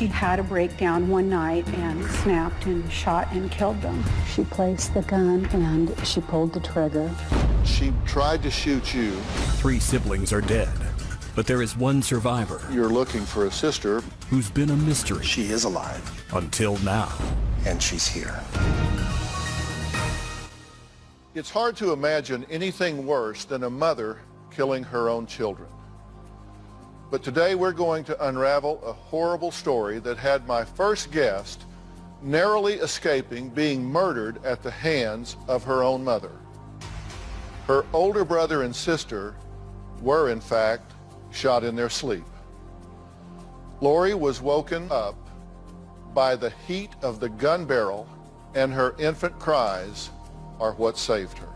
She had a breakdown one night and snapped and shot and killed them. She placed the gun and she pulled the trigger. She tried to shoot you. 3 siblings are dead, but there is one survivor. You're looking for a sister. Who's been a mystery. She is alive. Until now. And she's here. It's hard to imagine anything worse than a mother killing her own children. But today we're going to unravel a horrible story that had my first guest narrowly escaping being murdered at the hands of her own mother. Her older brother and sister were, in fact, shot in their sleep. Lori was woken up by the heat of the gun barrel, and her infant cries are what saved her.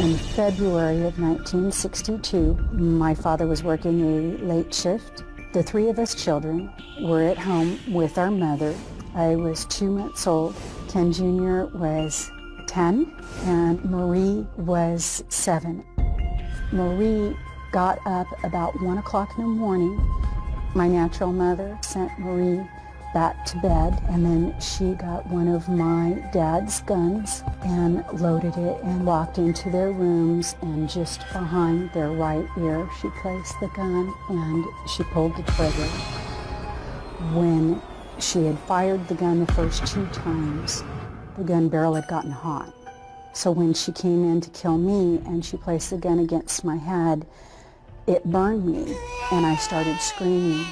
In February of 1962, my father was working a late shift. The 3 of us children were at home with our mother. I was 2 months old. Ken Jr. was 10, and Marie was 7. Marie got up about 1 o'clock in the morning. My natural mother sent Marie back to bed, and then she got one of my dad's guns and loaded it and walked into their rooms, and just behind their right ear she placed the gun and she pulled the trigger. When she had fired the gun the first 2 times, the gun barrel had gotten hot. So when she came in to kill me and she placed the gun against my head, it burned me and I started screaming.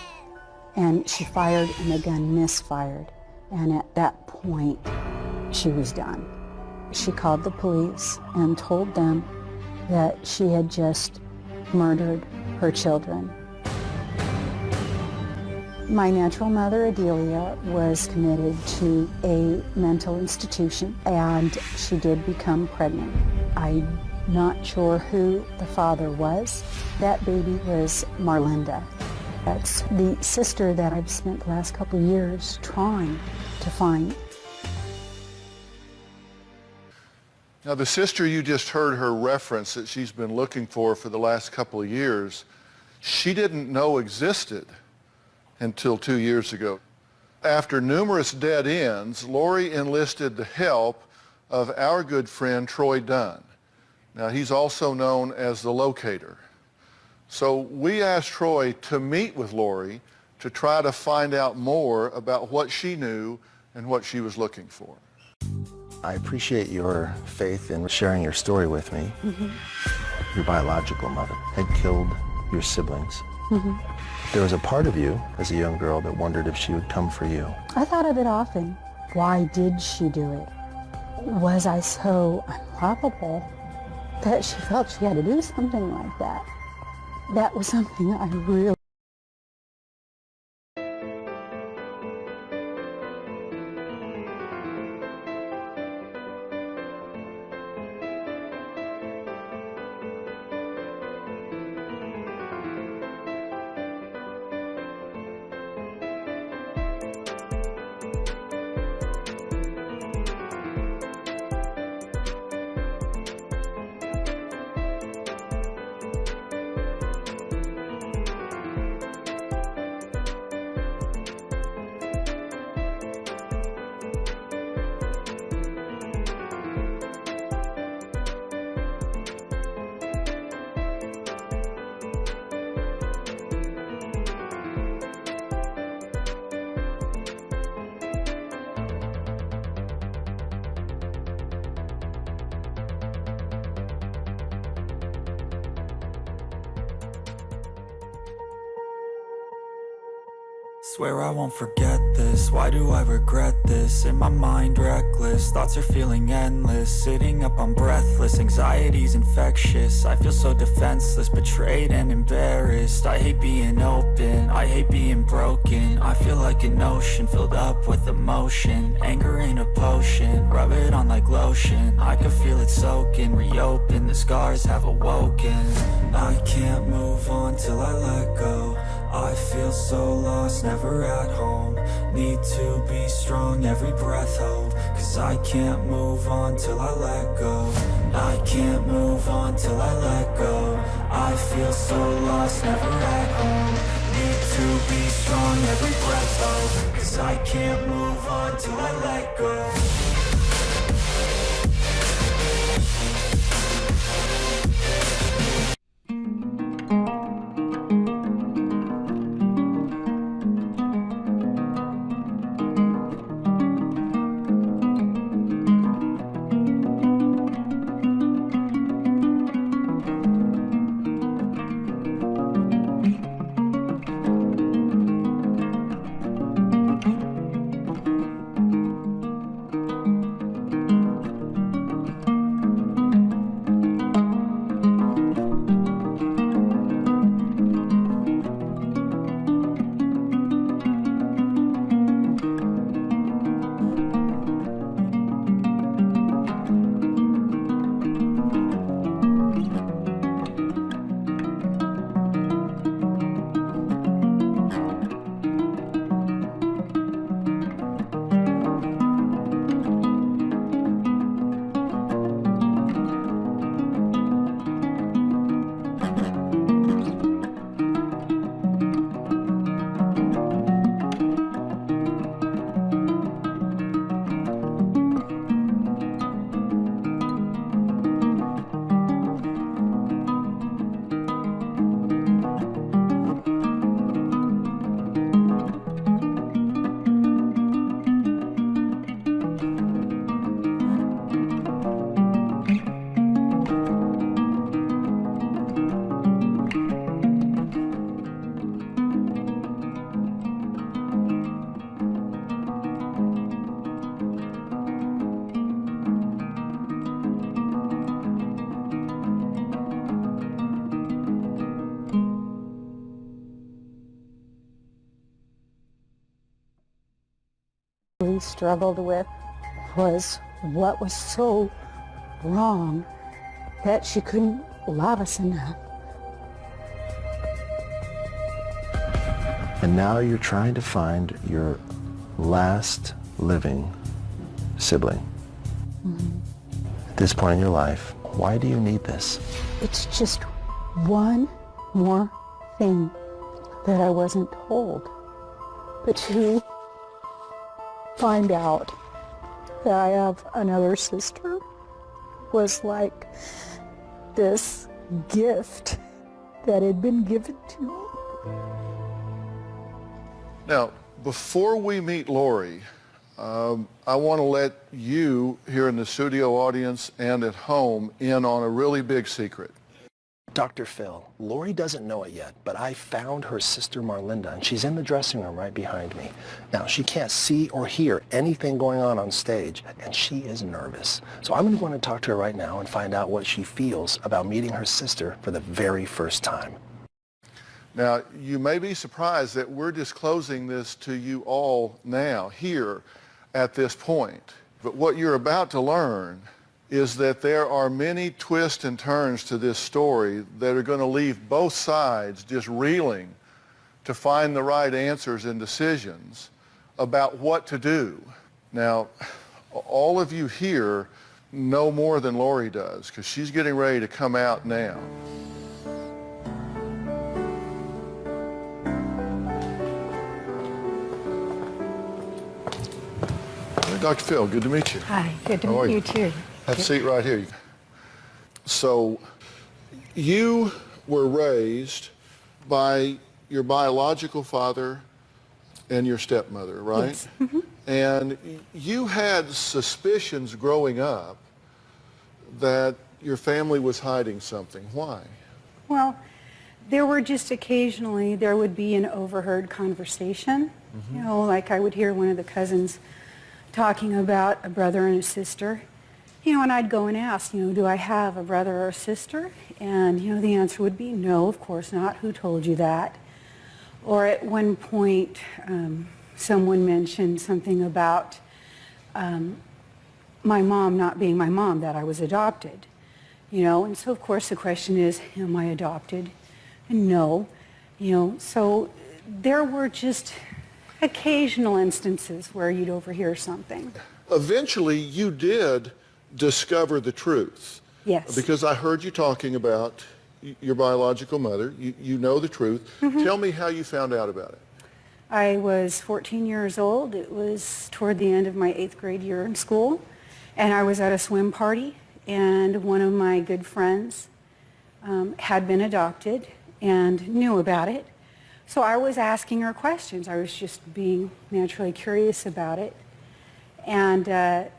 And she fired and the gun misfired. And at that point, she was done. She called the police and told them that she had just murdered her children. My natural mother, Adelia, was committed to a mental institution, and she did become pregnant. I'm not sure who the father was. That baby was Marlinda. That's the sister that I've spent the last couple of years trying to find. Now, the sister you just heard her reference that she's been looking for the last couple of years, she didn't know existed until 2 years ago. After numerous dead ends, Lori enlisted the help of our good friend Troy Dunn. Now, he's also known as the Locator. So we asked Troy to meet with Lori to try to find out more about what she knew and what she was looking for. I appreciate your faith in sharing your story with me. Your biological mother had killed your siblings. There was a part of you as a young girl that wondered if she would come for you. I thought of it often. Why did she do it? Was I so unlovable that she felt she had to do something like that? That was something I really Swear I won't forget this, why do I regret this? In my mind reckless, thoughts are feeling endless. Sitting up, I'm breathless, anxiety's infectious. I feel so defenseless, betrayed and embarrassed. I hate being open, I hate being broken. I feel like an ocean filled up with emotion. Anger ain't a potion, rub it on like lotion. I can feel it soaking, reopen, the scars have awoken. I can't move on till I let go. I feel so lost, never at home. Need to be strong, every breath hold. Cause I can't move on till I let go. I can't move on till I let go. I feel so lost, never at home. Need to be strong, every breath hold, 'cause I can't move on till I let go. We struggled with was what was so wrong that she couldn't love us enough. And now you're trying to find your last living sibling. At this point in your life, why do you need this? It's just one more thing that I wasn't told, but to find out that I have another sister was like this gift that had been given to me. Now, before we meet Lori, I want to let you here in the studio audience and at home in on a really big secret. Dr. Phil, Lori doesn't know it yet, but I found her sister Marlinda, and she's in the dressing room right behind me. Now, she can't see or hear anything going on stage, and she is nervous. So I'm going to talk to her right now and find out what she feels about meeting her sister for the very first time. Now, you may be surprised that we're disclosing this to you all now, here, at this point. But what you're about to learn is that there are many twists and turns to this story that are going to leave both sides just reeling to find the right answers and decisions about what to do. Now, all of you here know more than Lori does, because she's getting ready to come out now. Hey, Dr. Phil, good to meet you. Hi, good to How are meet you? you too. Have a seat right here. So, you were raised by your biological father and your stepmother, right? Yes. Mm-hmm. And you had suspicions growing up that your family was hiding something. Why? Well, there were just occasionally, there would be an overheard conversation. You know, like I would hear one of the cousins talking about a brother and a sister. You know, and I'd go and ask, you know, do I have a brother or a sister? And, you know, the answer would be no, of course not. Who told you that? Or at one point, someone mentioned something about my mom not being my mom, that I was adopted. You know, and so of course the question is, am I adopted? And no. You know, so there were just occasional instances where you'd overhear something. Eventually, you did discover the truth. Yes. Because I heard you talking about your biological mother. You know the truth. Tell me how you found out about it. I was 14 years old. It was toward the end of my 8th grade year in school, and I was at a swim party, and one of my good friends had been adopted and knew about it. So I was asking her questions. I was just being naturally curious about it. And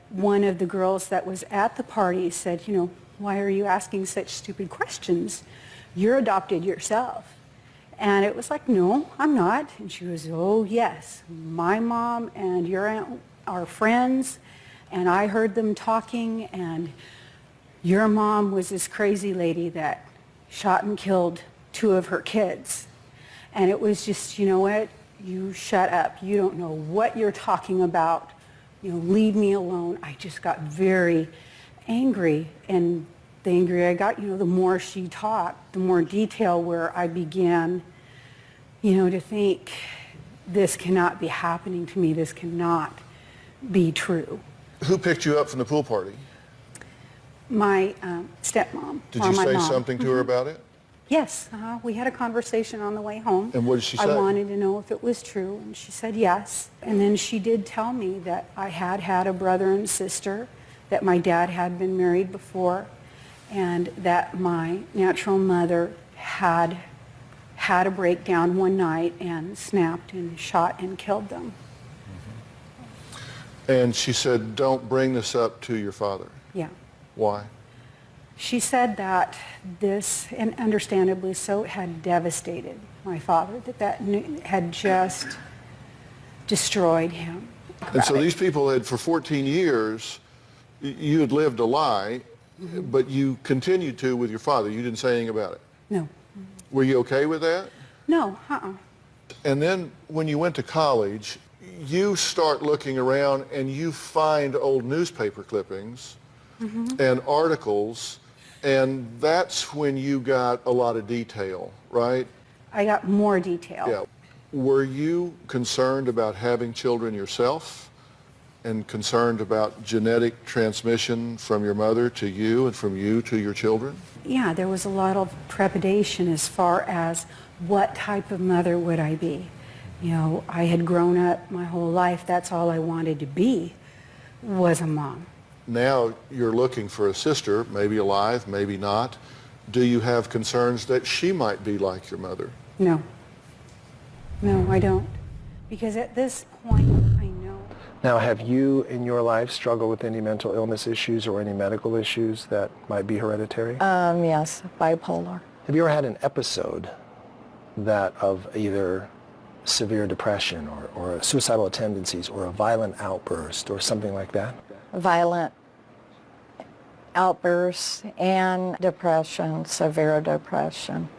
one of the girls that was at the party said, you know, why are you asking such stupid questions? You're adopted yourself. And it was like, no, I'm not. And she was, oh, yes, my mom and your aunt are friends, and I heard them talking, and your mom was this crazy lady that shot and killed 2 of her kids. And it was just, you know what, you shut up. You don't know what you're talking about. You know, leave me alone. I just got very angry, and the angrier I got, you know, the more she talked, the more detail where I began, you know, to think, this cannot be happening to me. This cannot be true. Who picked you up from the pool party? My stepmom. Did you say something to her about it? Yes. We had a conversation on the way home. And what did she say? I wanted to know if it was true, and she said yes. And then she did tell me that I had a brother and sister, that my dad had been married before, and that my natural mother had a breakdown one night and snapped and shot and killed them. And she said, don't bring this up to your father. Yeah. Why? She said that this, and understandably so, had devastated my father, that had just destroyed him. And so these people had, for 14 years, you had lived a lie, but you continued to with your father. You didn't say anything about it. No. Were you okay with that? No, And then when you went to college, you start looking around and you find old newspaper clippings and articles, and that's when you got a lot of detail, right? I got more detail. Yeah. Were you concerned about having children yourself and concerned about genetic transmission from your mother to you and from you to your children? Yeah, there was a lot of trepidation as far as what type of mother would I be. You know, I had grown up my whole life. That's all I wanted to be, was a mom. Now you're looking for a sister, maybe alive, maybe not. Do you have concerns that she might be like your mother? No. No, I don't. Because at this point, I know. Now, have you in your life struggled with any mental illness issues or any medical issues that might be hereditary? Yes, bipolar. Have you ever had an episode that of either severe depression or suicidal tendencies or a violent outburst or something like that? Violent outbursts and depression, severe depression.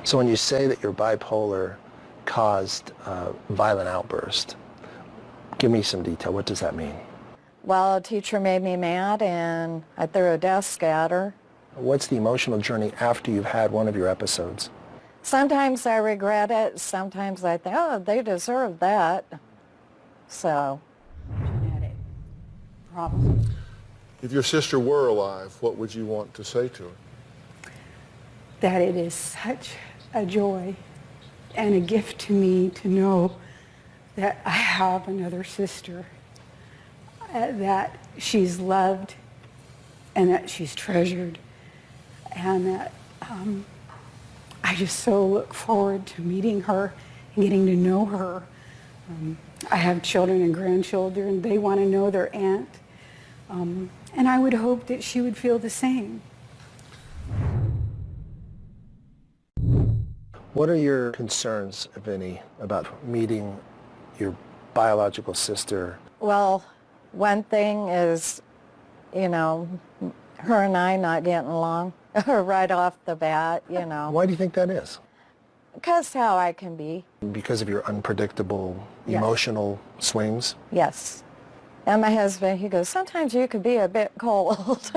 So when you say that your bipolar caused a violent outburst, give me some detail. What does that mean? Well, a teacher made me mad and I threw a desk at her. What's the emotional journey after you've had one of your episodes? Sometimes I regret it. Sometimes I think, oh, they deserve that. So. Genetic problem. If your sister were alive, what would you want to say to her? That it is such a joy and a gift to me to know that I have another sister, that she's loved and that she's treasured, and that I just so look forward to meeting her and getting to know her. I have children and grandchildren. They want to know their aunt. And I would hope that she would feel the same. What are your concerns, if any, about meeting your biological sister? Well, one thing is, you know, her and I not getting along right off the bat, you know. Why do you think that is? Because how I can be. Because of your unpredictable Yes. emotional swings? Yes. And my husband, he goes, sometimes you could be a bit cold.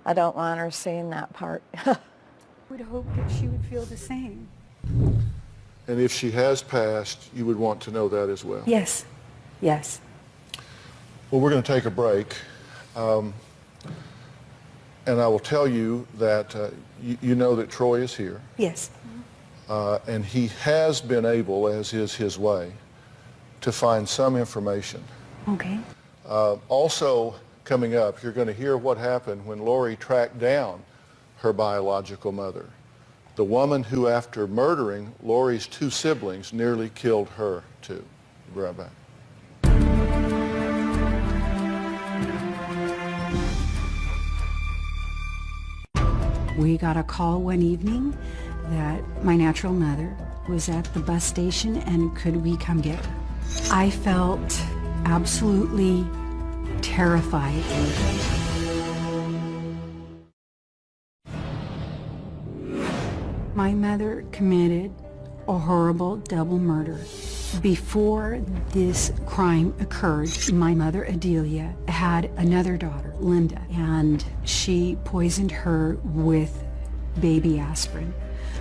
I don't want her seeing that part. I would hope that she would feel the same. And if she has passed, you would want to know that as well? Yes. Yes. Well, we're going to take a break. And I will tell you that you know that Troy is here. Yes. And he has been able, as is his way, to find some information. Okay. Also coming up, you're going to hear what happened when Lori tracked down her biological mother, the woman who, after murdering Lori's 2 siblings, nearly killed her too. Be right back. We got a call one evening that my natural mother was at the bus station and could we come get her. I felt absolutely terrified. My mother committed a horrible double murder. Before this crime occurred, my mother, Adelia, had another daughter, Linda, and she poisoned her with baby aspirin.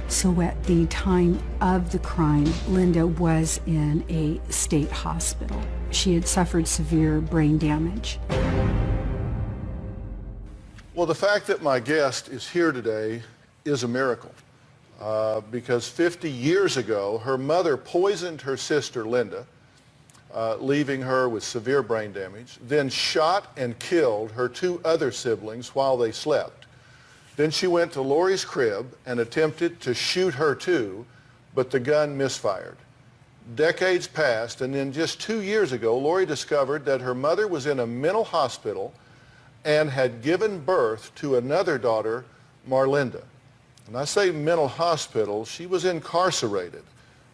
So at the time of the crime, Linda was in a state hospital. She had suffered severe brain damage. Well, the fact that my guest is here today is a miracle. Because 50 years ago, her mother poisoned her sister, Linda, leaving her with severe brain damage, then shot and killed her 2 other siblings while they slept. Then she went to Lori's crib and attempted to shoot her too, but the gun misfired. Decades passed, and then just 2 years ago, Lori discovered that her mother was in a mental hospital and had given birth to another daughter, Marlinda. And I say mental hospital, she was incarcerated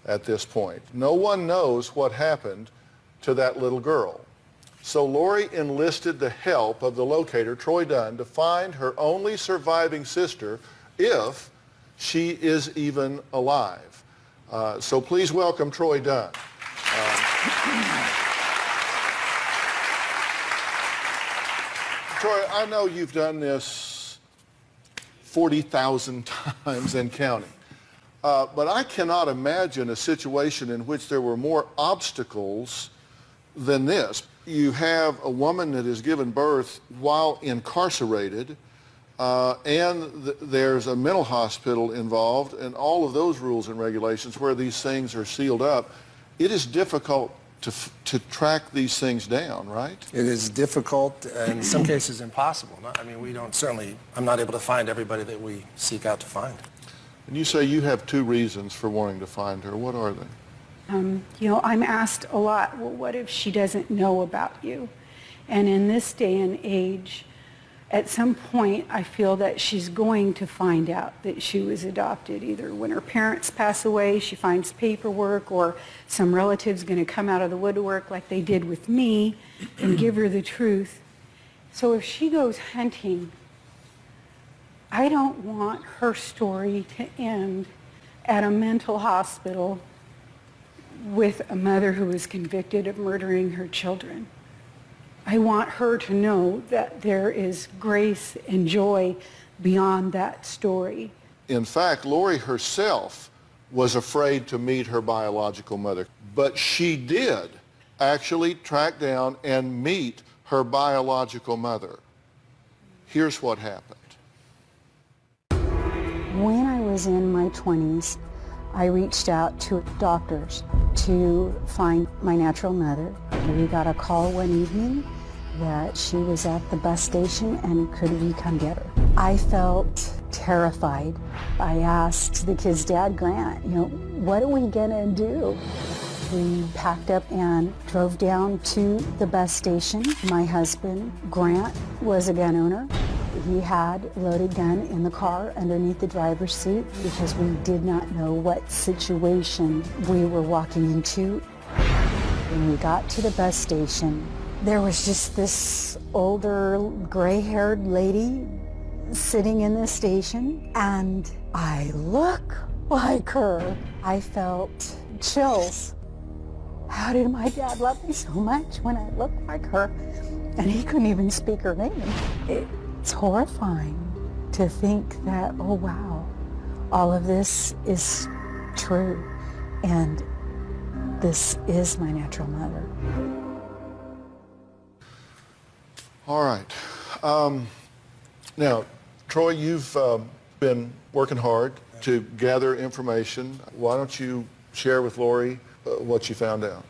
at this point. No one knows what happened to that little girl. So Lori enlisted the help of the locator, Troy Dunn, to find her only surviving sister, if she is even alive. So please welcome Troy Dunn. Troy, I know you've done this 40,000 times and counting. But I cannot imagine a situation in which there were more obstacles than this. You have a woman that is given birth while incarcerated, and there's a mental hospital involved, and all of those rules and regulations where these things are sealed up. It is difficult to track these things down, right? It is difficult, and in some cases impossible. I mean, I'm not able to find everybody that we seek out to find. And you say you have 2 reasons for wanting to find her. What are they? You know, I'm asked a lot, well, what if she doesn't know about you? And in this day and age, at some point, I feel that she's going to find out that she was adopted. Either when her parents pass away, she finds paperwork, or some relative's going to come out of the woodwork like they did with me and give her the truth. So if she goes hunting, I don't want her story to end at a mental hospital with a mother who was convicted of murdering her children. I want her to know that there is grace and joy beyond that story. In fact, Lori herself was afraid to meet her biological mother, but she did actually track down and meet her biological mother. Here's what happened. When I was in my 20s, I reached out to doctors to find my natural mother. We got a call one evening that she was at the bus station and could we come get her. I felt terrified. I asked the kid's dad, Grant, what are we gonna do? We packed up and drove down to the bus station. My husband, Grant, was a gun owner. He had a loaded gun in the car underneath the driver's seat because we did not know what situation we were walking into. When we got to the bus station, there was just this older, gray-haired lady sitting in the station, and I look like her. I felt chills. How did my dad love me so much when I looked like her? And he couldn't even speak her name. It's horrifying to think that, oh wow, all of this is true, and this is my natural mother. All right. Now, Troy, you've been working hard to gather information. Why don't you share with Lori what you found out?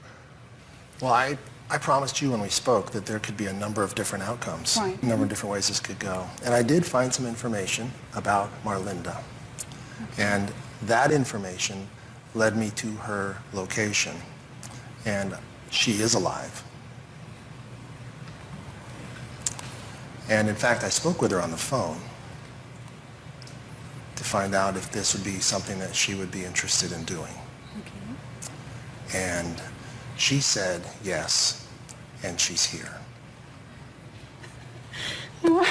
Well, I promised you when we spoke that there could be a number of different outcomes, Right. a number of different ways this could go. And I did find some information about Marlinda. And that information led me to her location. And she is alive. And in fact, I spoke with her on the phone to find out if this would be something that she would be interested in doing. Okay. And she said yes, and she's here. Thank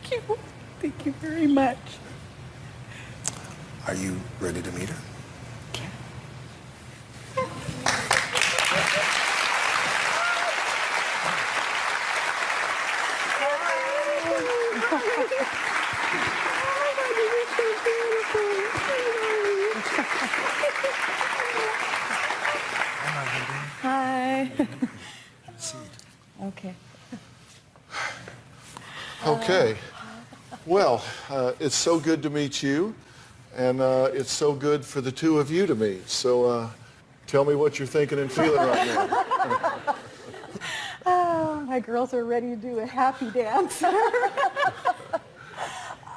you. Thank you very much. Are you ready to meet her? Hi. Seat. Okay. Okay. Well, it's so good to meet you, and it's so good for the two of you to meet. So tell me what you're thinking and feeling right now. Oh, my girls are ready to do a happy dance.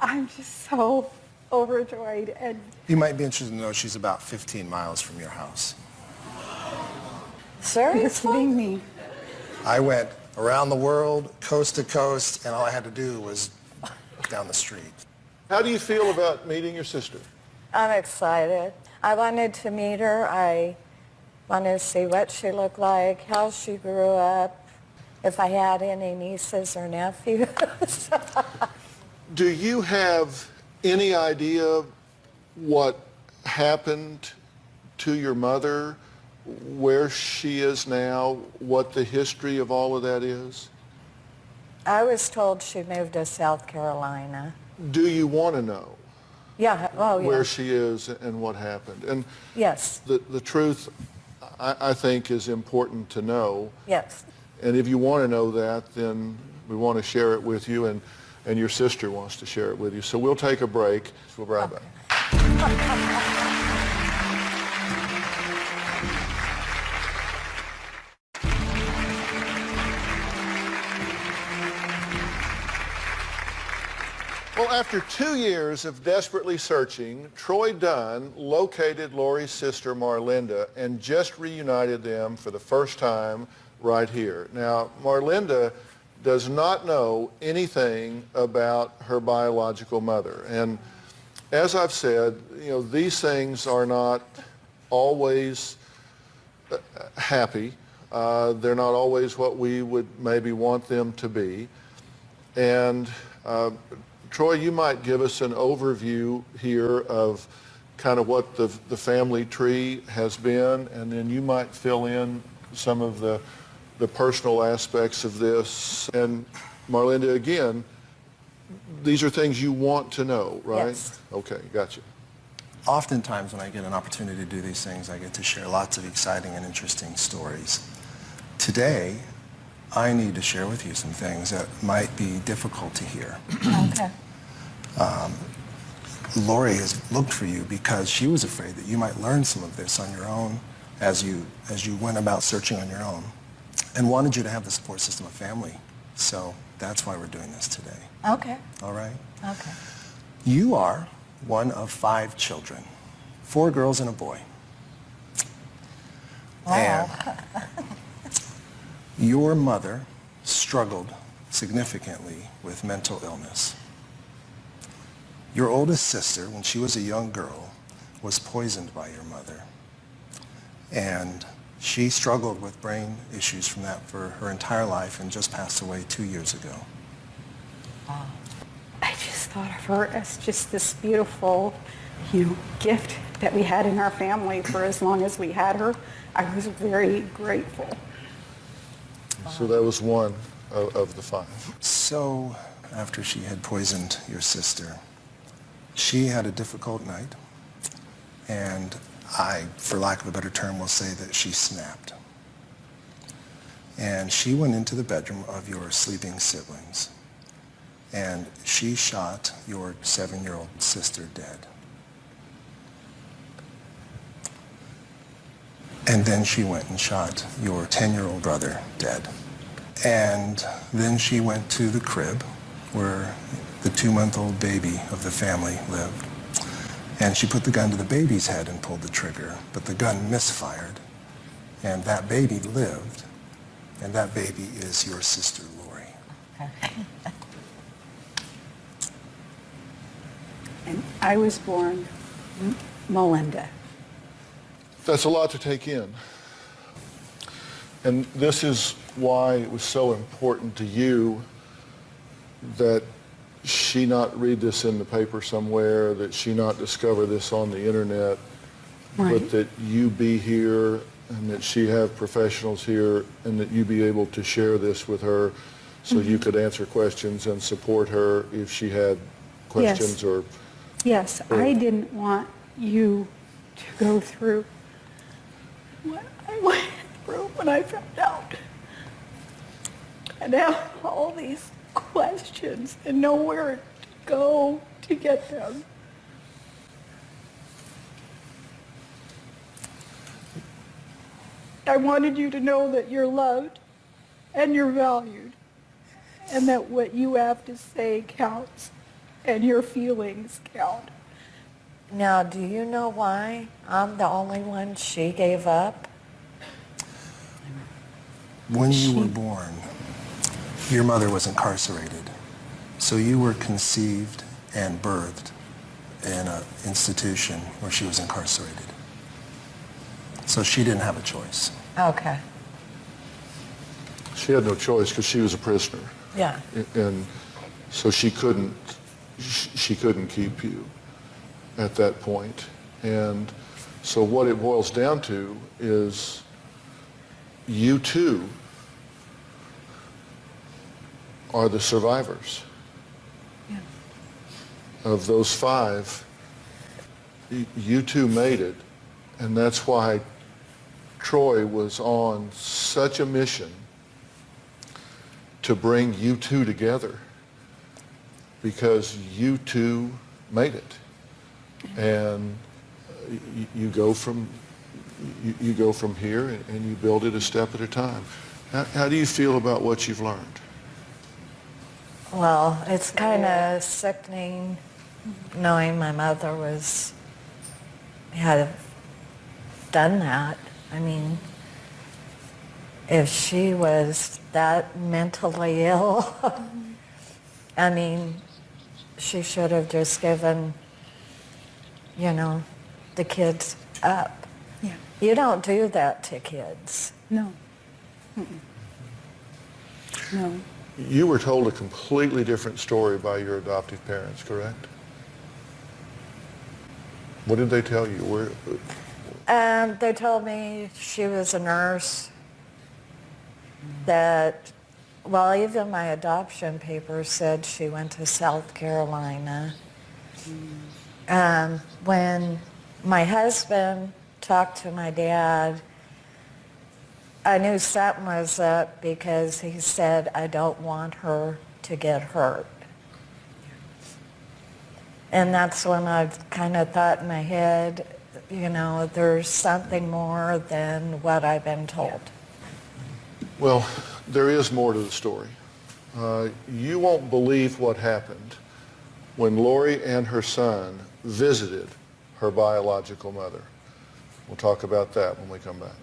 I'm just so overjoyed. And You might be interested to know she's about 15 miles from your house. you're Seriously? kidding me. I went around the world, coast to coast, and all I had to do was down the street. How do you feel about meeting your sister? I'm excited. I wanted to meet her. I wanted to see what she looked like, how she grew up, if I had any nieces or nephews. Do you have any idea what happened to your mother, where she is now, what the history of all of that is? I was told she moved to South Carolina. Do you want to know Yeah, oh yeah. where she is and what happened? And Yes, the truth, I think, is important to know. yes. And if you want to know that, then we want to share it with you, and your sister wants to share it with you. So we'll take a break. We'll be right back. Well, after 2 years of desperately searching, Troy Dunn located Lori's sister Marlinda and just reunited them for the first time right here. Now, Marlinda does not know anything about her biological mother. And as I've said, these things are not always happy. They're not always what we would maybe want them to be. And Troy, you might give us an overview here of kind of what the family tree has been, and then you might fill in some of the personal aspects of this. And Marlinda, again, these are things you want to know, right? Yes. Okay, gotcha. Oftentimes when I get an opportunity to do these things, I get to share lots of exciting and interesting stories. Today, I need to share with you some things that might be difficult to hear. Okay. Lori has looked for you because she was afraid that you might learn some of this on your own as you went about searching on your own, and wanted you to have the support system of family. So that's why we're doing this today. Okay. All right? Okay. You are one of 5 children, 4 girls and a boy. Wow. And your mother struggled significantly with mental illness. Your oldest sister, when she was a young girl, was poisoned by your mother. And she struggled with brain issues from that for her entire life and just passed away 2 years ago. I just thought of her as just this beautiful, gift that we had in our family for as long as we had her. I was very grateful. So that was one of the 5. So after she had poisoned your sister, she had a difficult night, and I, for lack of a better term, will say that she snapped. And she went into the bedroom of your sleeping siblings, and she shot your 7-year-old sister dead. And then she went and shot your 10-year-old brother dead. And then she went to the crib where the 2-month-old baby of the family lived. And she put the gun to the baby's head and pulled the trigger, but the gun misfired. And that baby lived, and that baby is your sister, Lori. And I was born Melinda. That's a lot to take in. And this is why it was so important to you that she not read this in the paper somewhere, that she not discover this on the internet, Right. but that you be here and that she have professionals here and that you be able to share this with her so you could answer questions and support her if she had questions. Yes. Yes, I didn't want you to go through what I went through when I found out. And have all these questions and nowhere to go to get them. I wanted you to know that you're loved and you're valued and that what you have to say counts and your feelings count. Now, do you know why I'm the only one she gave up? When you were born, your mother was incarcerated. So you were conceived and birthed in an institution where she was incarcerated. So she didn't have a choice. Okay. She had no choice because she was a prisoner. Yeah. And so she couldn't keep you at that point. And so what it boils down to is you too are the survivors. Yeah. Of those 5. You two made it, and that's why Troy was on such a mission to bring you two together, because you two made it. And you go from here and you build it a step at a time. How do you feel about what you've learned? Well, it's kind of sickening knowing my mother had done that. I mean, if she was that mentally ill, I mean, she should have just given, the kids up. Yeah. You don't do that to kids. No. Mm-mm. No. You were told a completely different story by your adoptive parents, correct? What did they tell you? They told me she was a nurse, that, well, even my adoption papers said she went to South Carolina. When my husband talked to my dad, I knew something was up because he said, I don't want her to get hurt. And that's when I kind of thought in my head, there's something more than what I've been told. Well, there is more to the story. You won't believe what happened when Lori and her son visited her biological mother. We'll talk about that when we come back.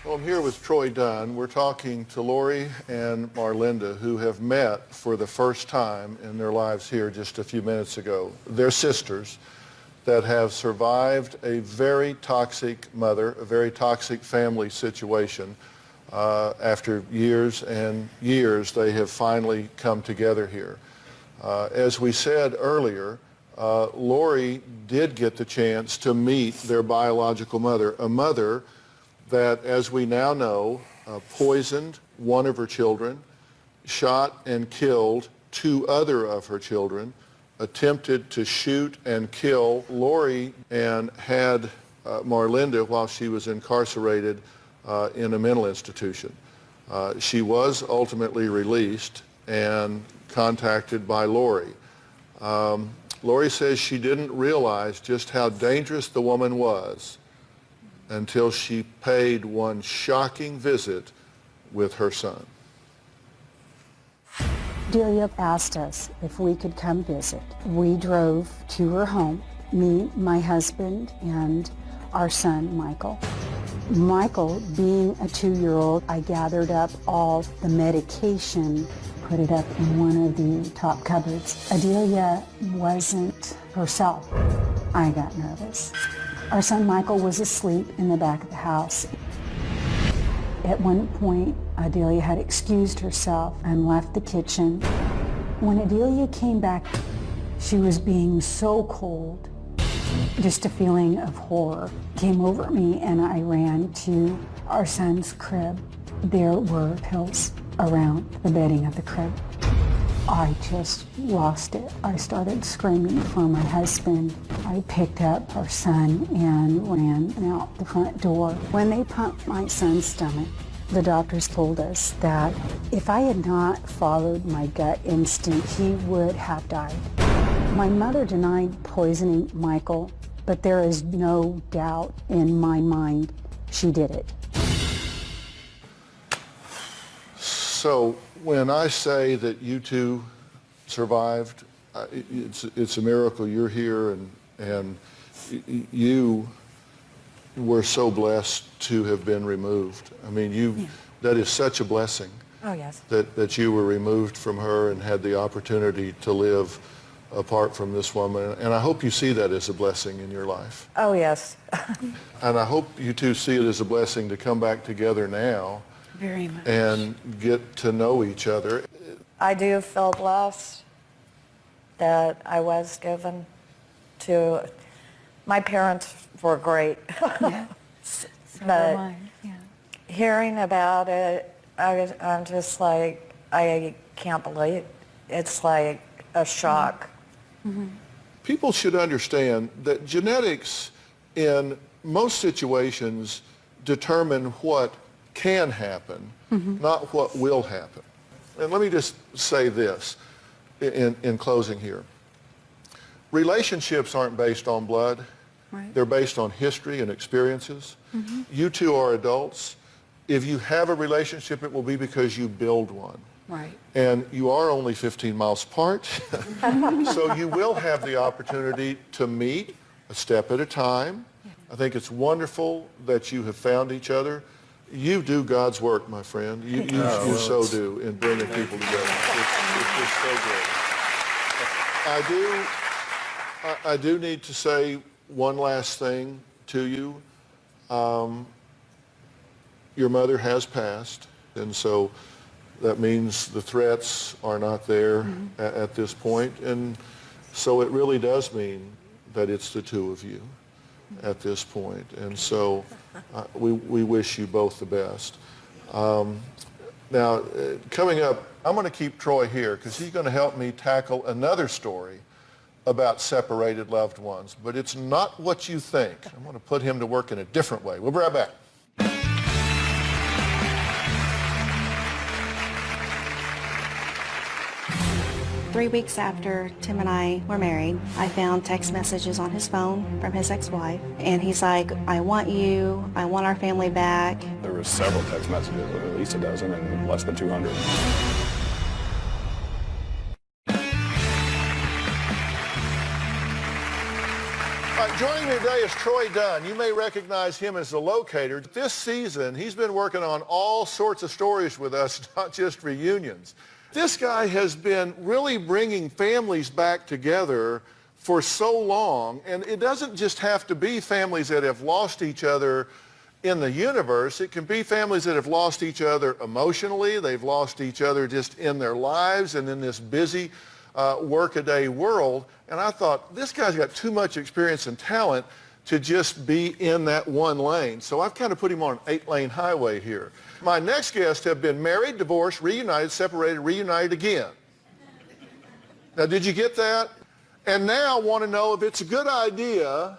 Well, I'm here with Troy Dunn. We're talking to Lori and Marlinda, who have met for the first time in their lives here just a few minutes ago. They're sisters that have survived a very toxic mother, a very toxic family situation. After years and years, they have finally come together here. As we said earlier, Lori did get the chance to meet their biological mother, a mother that, as we now know, poisoned one of her children, shot and killed 2 other of her children, attempted to shoot and kill Lori and had Marlinda while she was incarcerated in a mental institution. She was ultimately released and contacted by Lori. Lori says she didn't realize just how dangerous the woman was until she paid one shocking visit with her son. Delia asked us if we could come visit. We drove to her home, me, my husband, and our son, Michael. Michael, being a 2-year-old, I gathered up all the medication, put it up in one of the top cupboards. Adelia wasn't herself. I got nervous. Our son Michael was asleep in the back of the house. At one point, Adelia had excused herself and left the kitchen. When Adelia came back, she was being so cold. Just a feeling of horror came over me, and I ran to our son's crib. There were pills around the bedding of the crib. I just lost it. I started screaming for my husband. I picked up our son and ran out the front door. When they pumped my son's stomach, the doctors told us that if I had not followed my gut instinct, he would have died. My mother denied poisoning Michael, but there is no doubt in my mind she did it. So when I say that you two survived, it's a miracle you're here, and you were so blessed to have been removed. I mean, that is such a blessing. Oh, yes. That you were removed from her and had the opportunity to live apart from this woman. And I hope you see that as a blessing in your life. Oh, yes. And I hope you two see it as a blessing to come back together now. Very much. And get to know each other. I do feel blessed that I was given to, my parents were great. Yeah. So But am I. Yeah. hearing about it, I'm just like, I can't believe it. It's like a shock. Mm-hmm. People should understand that genetics in most situations determine what can happen, not what will happen. And let me just say this in closing here. Relationships aren't based on blood. Right. They're based on history and experiences. You two are adults. If you have a relationship, it will be because you build one. Right. And you are only 15 miles apart, so you will have the opportunity to meet a step at a time. I think it's wonderful that you have found each other. You do God's work, my friend. You so do in bringing people together. It's just so great. I do need to say one last thing to you. Your mother has passed, and so that means the threats are not there at this point, and so it really does mean that it's the two of you at this point, and so we wish you both the best. Now, coming up, I'm going to keep Troy here because he's going to help me tackle another story about separated loved ones, but it's not what you think. I'm going to put him to work in a different way. We'll be right back. 3 weeks after Tim and I were married, I found text messages on his phone from his ex-wife, and he's like, I want you, I want our family back. There were several text messages, at least a dozen, and less than 200. Joining me today is Troy Dunn. You may recognize him as the locator. This season, he's been working on all sorts of stories with us, not just reunions. This guy has been really bringing families back together for so long, and it doesn't just have to be families that have lost each other in the universe. It can be families that have lost each other emotionally. They've lost each other just in their lives and in this busy workaday world. And I thought, this guy's got too much experience and talent to just be in that one lane. So I've kind of put him on an 8-lane highway here. My next guests have been married, divorced, reunited, separated, reunited again. Now, did you get that? and now want to know if it's a good idea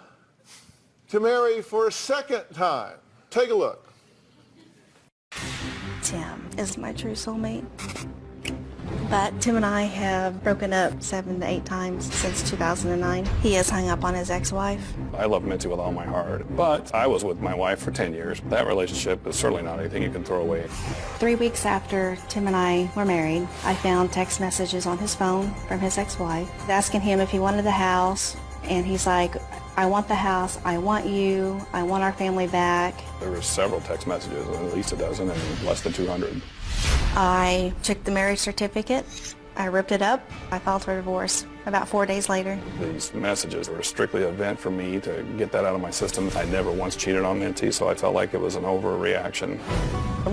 to marry for a second time. Take a look. Tim is my true soulmate. But Tim and I have broken up 7 to 8 times since 2009. He has hung up on his ex-wife. I love Mitzi with all my heart, but I was with my wife for 10 years. That relationship is certainly not anything you can throw away. 3 weeks after Tim and I were married, I found text messages on his phone from his ex-wife asking him if he wanted the house, and he's like, I want the house, I want you, I want our family back. There were several text messages, at least a dozen, and less than 200. I took the marriage certificate, I ripped it up, I filed for divorce about 4 days later. These messages were strictly an event for me to get that out of my system. I never once cheated on Mitzi, so I felt like it was an overreaction.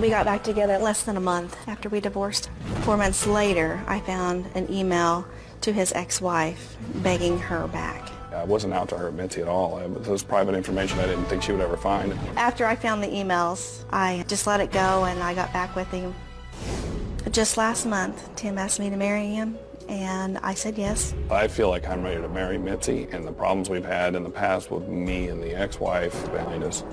We got back together less than a month after we divorced. 4 months later, I found an email to his ex-wife begging her back. I wasn't out to hurt Mitzi at all. It was private information I didn't think she would ever find. After I found the emails, I just let it go and I got back with him. Just last month, Tim asked me to marry him, and I said yes. I feel like I'm ready to marry Mitzi, and the problems we've had in the past with me and the ex-wife behind us.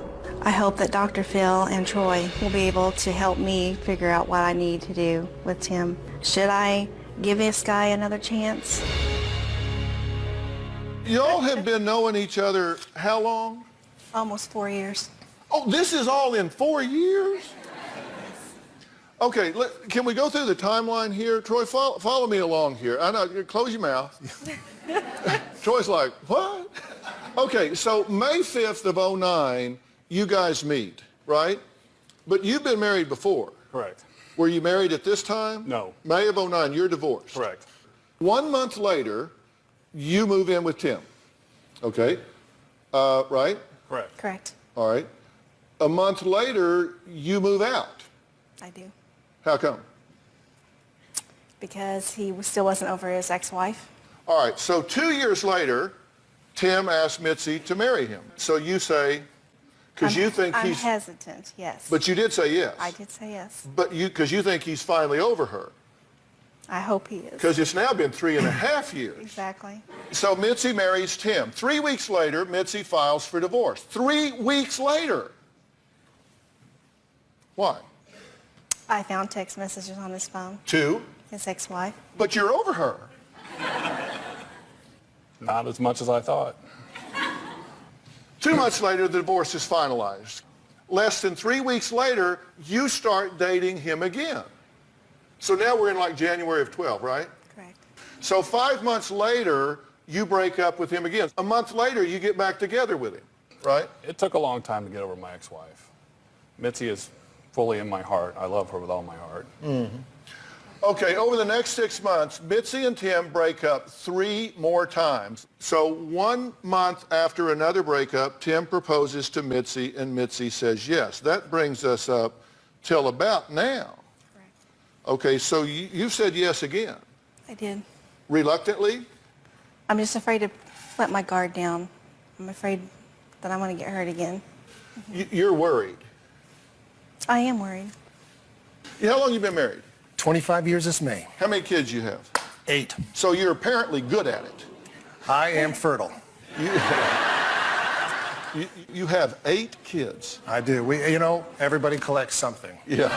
I hope that Dr. Phil and Troy will be able to help me figure out what I need to do with Tim. Should I give this guy another chance? Y'all have been knowing each other how long? Almost 4 years. Oh, this is all in 4 years? Okay, can we go through the timeline here? Troy, follow me along here. I know, close your mouth. Troy's like, what? Okay, so May 5th of 2009, you guys meet, right? But you've been married before. Correct. Were you married at this time? No. May of 2009, you're divorced. Correct. 1 month later, you move in with Tim. Okay? Right? Correct. Correct. All right. A month later, you move out. I do. How come? Because he still wasn't over his ex-wife. All right, so 2 years later, Tim asked Mitzi to marry him. So you say, because you think I'm he's... hesitant, yes. But you did say yes. I did say yes. But because you think he's finally over her. I hope he is. Because it's now been 3.5 years. Exactly. So Mitzi marries Tim. 3 weeks later, Mitzi files for divorce. 3 weeks later. Why? I found text messages on his phone. To? His ex-wife. But you're over her. Not as much as I thought. 2 months later, the divorce is finalized. Less than 3 weeks later, you start dating him again. So now we're in like January of 12, right? Correct. So 5 months later, you break up with him again. A month later, you get back together with him, right? It took a long time to get over my ex-wife. Mitzi is fully in my heart. I love her with all my heart. Mm-hmm. Okay, over the next 6 months, Mitzi and Tim break up 3 more times. So 1 month after another breakup, Tim proposes to Mitzi, and Mitzi says yes. That brings us up till about now. Correct. Okay, so you said yes again. I did. Reluctantly? I'm just afraid to let my guard down. I'm afraid that I'm going to get hurt again. You're worried. I am worried. How long have you been married? 25 years this May. How many kids you have? 8. So you're apparently good at it. I am fertile. You have 8 kids. I do. Everybody collects something. Yeah.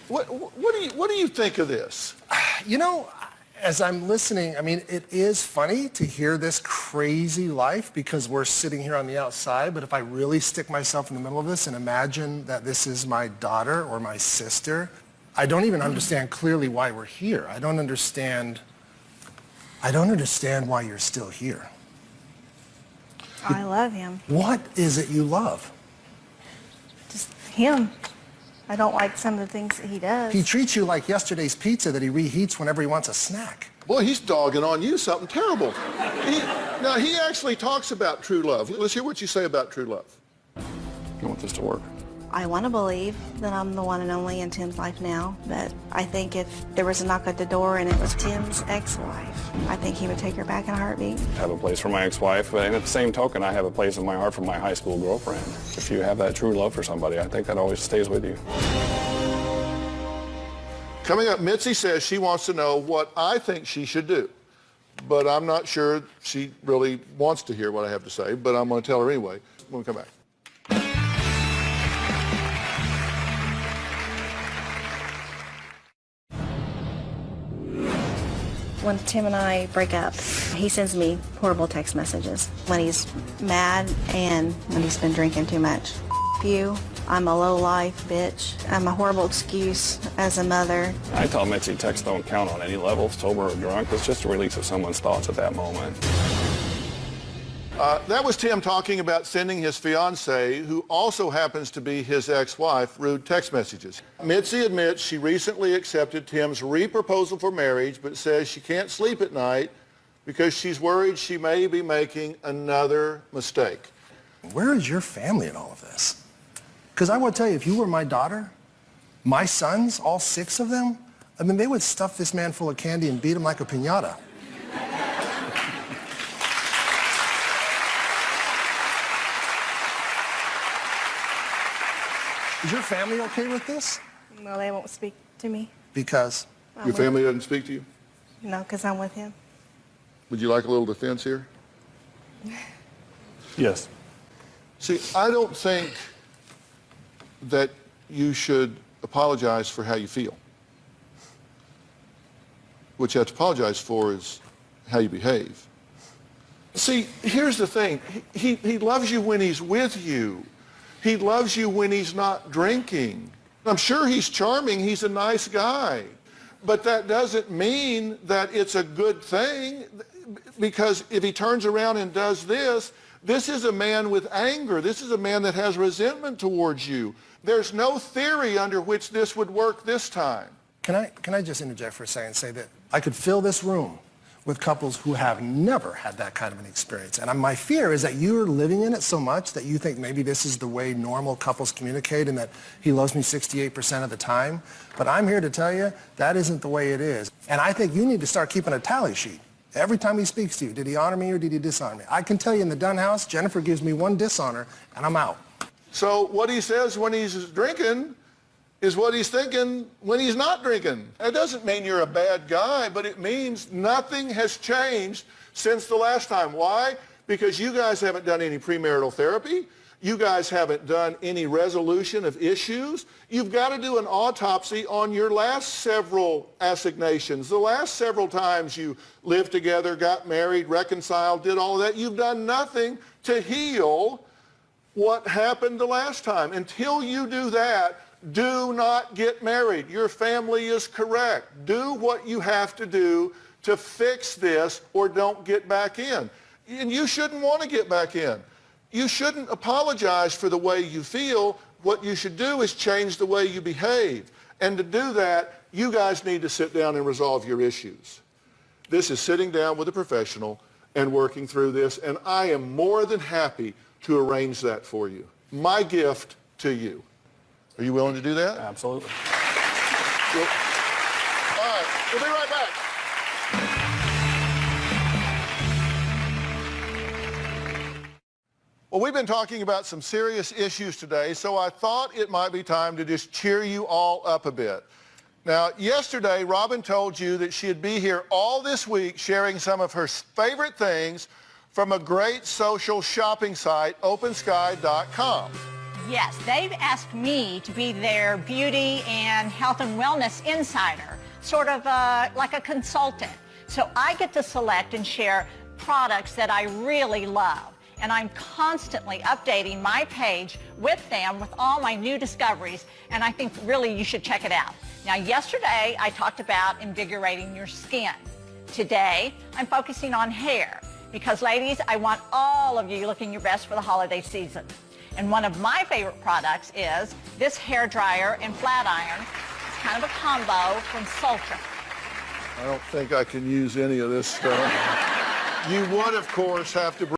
What do you think of this? As I'm listening, it is funny to hear this crazy life because we're sitting here on the outside, but if I really stick myself in the middle of this and imagine that this is my daughter or my sister, I don't even understand clearly why we're here. I don't understand why you're still here. I love him. What is it you love? Just him. I don't like some of the things that he does. He treats you like yesterday's pizza that he reheats whenever he wants a snack. Boy, he's dogging on you something terrible. He actually talks about true love. Let's hear what you say about true love. I want this to work. I want to believe that I'm the one and only in Tim's life now, but I think if there was a knock at the door and it was Tim's ex-wife, I think he would take her back in a heartbeat. I have a place for my ex-wife, and at the same token, I have a place in my heart for my high school girlfriend. If you have that true love for somebody, I think that always stays with you. Coming up, Mitzi says she wants to know what I think she should do. but I'm not sure she really wants to hear what I have to say, but I'm going to tell her anyway when we come back. When Tim and I break up, he sends me horrible text messages when he's mad and when he's been drinking too much. You, I'm a low-life bitch. I'm a horrible excuse as a mother. I tell Mitzi texts don't count on any level, sober or drunk. It's just a release of someone's thoughts at that moment. That was Tim talking about sending his fiancée, who also happens to be his ex-wife, rude text messages. Mitzi admits she recently accepted Tim's re-proposal for marriage, but says she can't sleep at night because she's worried she may be making another mistake. Where is your family in all of this? Because I will tell you, if you were my daughter, my sons, all 6 of them, I mean, they would stuff this man full of candy and beat him like a piñata. Is your family okay with this? No, they won't speak to me. Because? Your family doesn't speak to you? No, because I'm with him. Would you like a little defense here? Yes. See, I don't think that you should apologize for how you feel. What you have to apologize for is how you behave. See, here's the thing. He loves you when he's with you. He loves you when he's not drinking. I'm sure he's charming. He's a nice guy. But that doesn't mean that it's a good thing, because if he turns around and does this, this is a man with anger. This is a man that has resentment towards you. There's no theory under which this would work this time. Can I just interject for a second and say that I could fill this room with couples who have never had that kind of an experience. And my fear is that you're living in it so much that you think maybe this is the way normal couples communicate and that he loves me 68% of the time. But I'm here to tell you that isn't the way it is. And I think you need to start keeping a tally sheet. Every time he speaks to you, did he honor me or did he dishonor me? I can tell you in the Dunn house, Jennifer gives me 1 dishonor and I'm out. So what he says when he's drinking is what he's thinking when he's not drinking. That doesn't mean you're a bad guy, but it means nothing has changed since the last time. Why? Because you guys haven't done any premarital therapy. You guys haven't done any resolution of issues. You've got to do an autopsy on your last several assignations. The last several times you lived together, got married, reconciled, did all of that. You've done nothing to heal what happened the last time. Until you do that, do not get married. Your family is correct. Do what you have to do to fix this or don't get back in. And you shouldn't want to get back in. You shouldn't apologize for the way you feel. What you should do is change the way you behave. And to do that, you guys need to sit down and resolve your issues. This is sitting down with a professional and working through this, and I am more than happy to arrange that for you. My gift to you. Are you willing to do that? Absolutely. All right, we'll be right back. Well, we've been talking about some serious issues today, so I thought it might be time to just cheer you all up a bit. Now, yesterday, Robin told you that she'd be here all this week sharing some of her favorite things from a great social shopping site, OpenSky.com. Yes, they've asked me to be their beauty and health and wellness insider, sort of like a consultant. So I get to select and share products that I really love. And I'm constantly updating my page with them with all my new discoveries, and I think really you should check it out. Now, yesterday I talked about invigorating your skin. Today I'm focusing on hair because, ladies, I want all of you looking your best for the holiday season. And one of my favorite products is this hair dryer and flat iron. It's kind of a combo from Sultra. I don't think I can use any of this stuff. You would, of course, have to